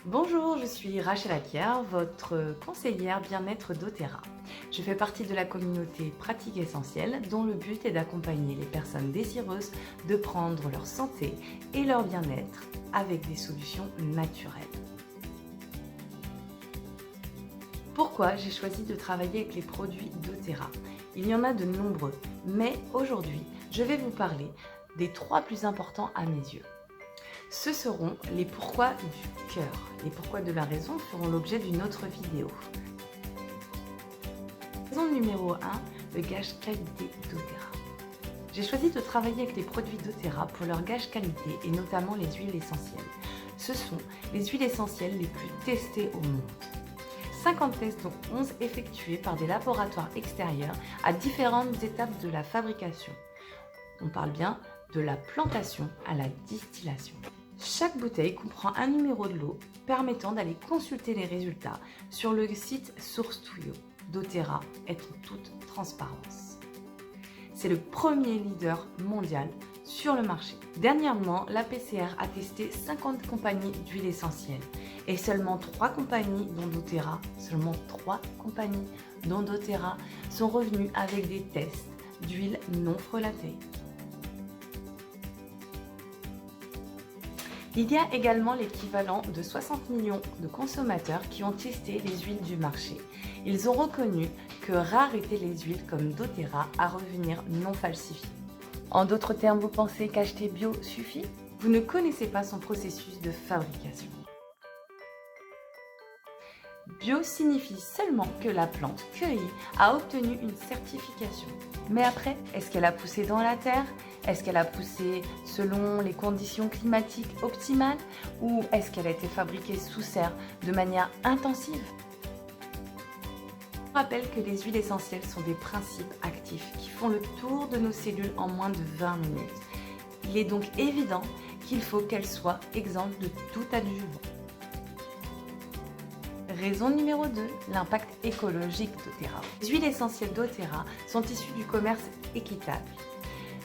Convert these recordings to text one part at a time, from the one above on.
Bonjour, je suis Rachel Akier, votre conseillère bien-être doTERRA. Je fais partie de la communauté Pratique Essentielle dont le but est d'accompagner les personnes désireuses de prendre leur santé et leur bien-être avec des solutions naturelles. Pourquoi j'ai choisi de travailler avec les produits doTERRA? Il y en a de nombreux, mais aujourd'hui, je vais vous parler des 3 plus importants à mes yeux. Ce seront les pourquoi du cœur. Les pourquoi de la raison feront l'objet d'une autre vidéo. Raison numéro 1, le gage qualité doTERRA. J'ai choisi de travailler avec les produits doTERRA pour leur gage qualité et notamment les huiles essentielles. Ce sont les huiles essentielles les plus testées au monde. 50 tests dont 11 effectués par des laboratoires extérieurs à différentes étapes de la fabrication. On parle bien de la plantation à la distillation. Chaque bouteille comprend un numéro de lot permettant d'aller consulter les résultats sur le site SourceToYo. doTERRA est en toute transparence. C'est le premier leader mondial sur le marché. Dernièrement, la PCR a testé 50 compagnies d'huile essentielle et seulement 3 compagnies dont doTERRA sont revenues avec des tests d'huile non frelatée. Il y a également l'équivalent de 60 millions de consommateurs qui ont testé les huiles du marché. Ils ont reconnu que rares étaient les huiles comme doTERRA à revenir non falsifiées. En d'autres termes, vous pensez qu'acheter bio suffit? Vous ne connaissez pas son processus de fabrication. Bio signifie seulement que la plante cueillie a obtenu une certification. Mais après, est-ce qu'elle a poussé dans la terre? Est-ce qu'elle a poussé selon les conditions climatiques optimales? Ou est-ce qu'elle a été fabriquée sous serre de manière intensive? Je rappelle que les huiles essentielles sont des principes actifs qui font le tour de nos cellules en moins de 20 minutes. Il est donc évident qu'il faut qu'elles soient exemptes de tout adjuvant. Raison numéro 2, l'impact écologique doTERRA. Les huiles essentielles doTERRA sont issues du commerce équitable.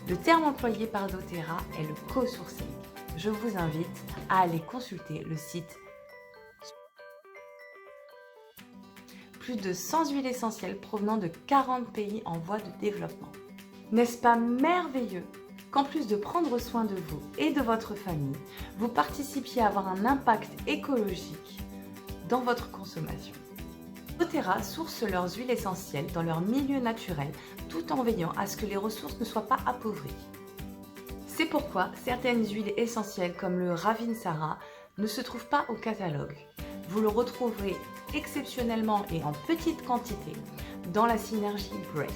Le terme employé par doTERRA est le co-sourcing. Je vous invite à aller consulter le site. Plus de 100 huiles essentielles provenant de 40 pays en voie de développement. N'est-ce pas merveilleux qu'en plus de prendre soin de vous et de votre famille, vous participiez à avoir un impact écologique dans votre consommation? doTERRA source leurs huiles essentielles dans leur milieu naturel tout en veillant à ce que les ressources ne soient pas appauvries. C'est pourquoi certaines huiles essentielles comme le Ravinsara ne se trouvent pas au catalogue. Vous le retrouverez exceptionnellement et en petite quantité dans la synergie Brace.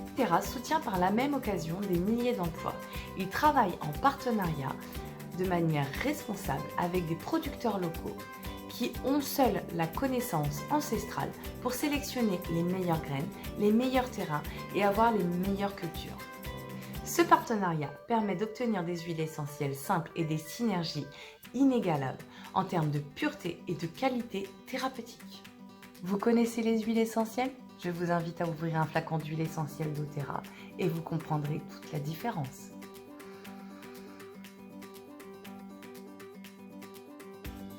doTERRA soutient par la même occasion des milliers d'emplois. Il travaille en partenariat de manière responsable avec des producteurs locaux qui ont seuls la connaissance ancestrale pour sélectionner les meilleures graines, les meilleurs terrains et avoir les meilleures cultures. Ce partenariat permet d'obtenir des huiles essentielles simples et des synergies inégalables en termes de pureté et de qualité thérapeutique. Vous connaissez les huiles essentielles? Je vous invite à ouvrir un flacon d'huile essentielle doTERRA et vous comprendrez toute la différence.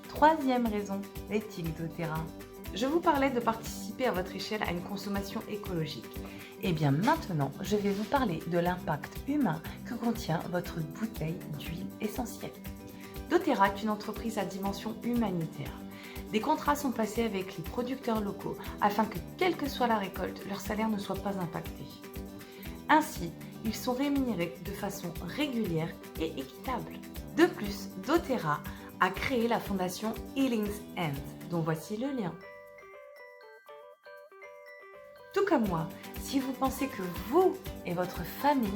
Troisième raison, l'éthique doTERRA. Je vous parlais de participer à votre échelle à une consommation écologique. Et bien maintenant, je vais vous parler de l'impact humain que contient votre bouteille d'huile essentielle. doTERRA est une entreprise à dimension humanitaire. Des contrats sont passés avec les producteurs locaux afin que, quelle que soit la récolte, leur salaire ne soit pas impacté. Ainsi, ils sont rémunérés de façon régulière et équitable. De plus, doTERRA a créé la fondation Healing's Hand, dont voici le lien. Tout comme moi, si vous pensez que vous et votre famille,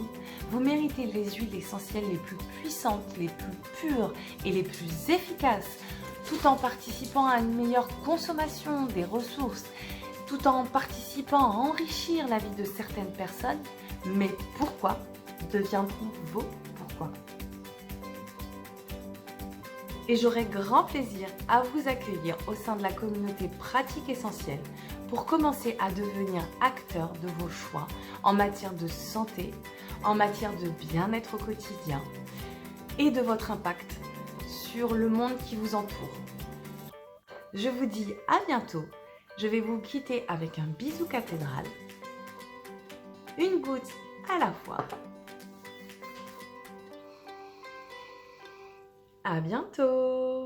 vous méritez les huiles essentielles les plus puissantes, les plus pures et les plus efficaces, tout en participant à une meilleure consommation des ressources, tout en participant à enrichir la vie de certaines personnes, mais pourquoi deviendront vos pourquoi? Et j'aurai grand plaisir à vous accueillir au sein de la communauté Pratique Essentielle pour commencer à devenir acteur de vos choix en matière de santé, en matière de bien-être au quotidien et de votre impact sur le monde qui vous entoure. Je vous dis à bientôt. Je vais vous quitter avec un bisou cathédrale. Une goutte à la fois. À bientôt!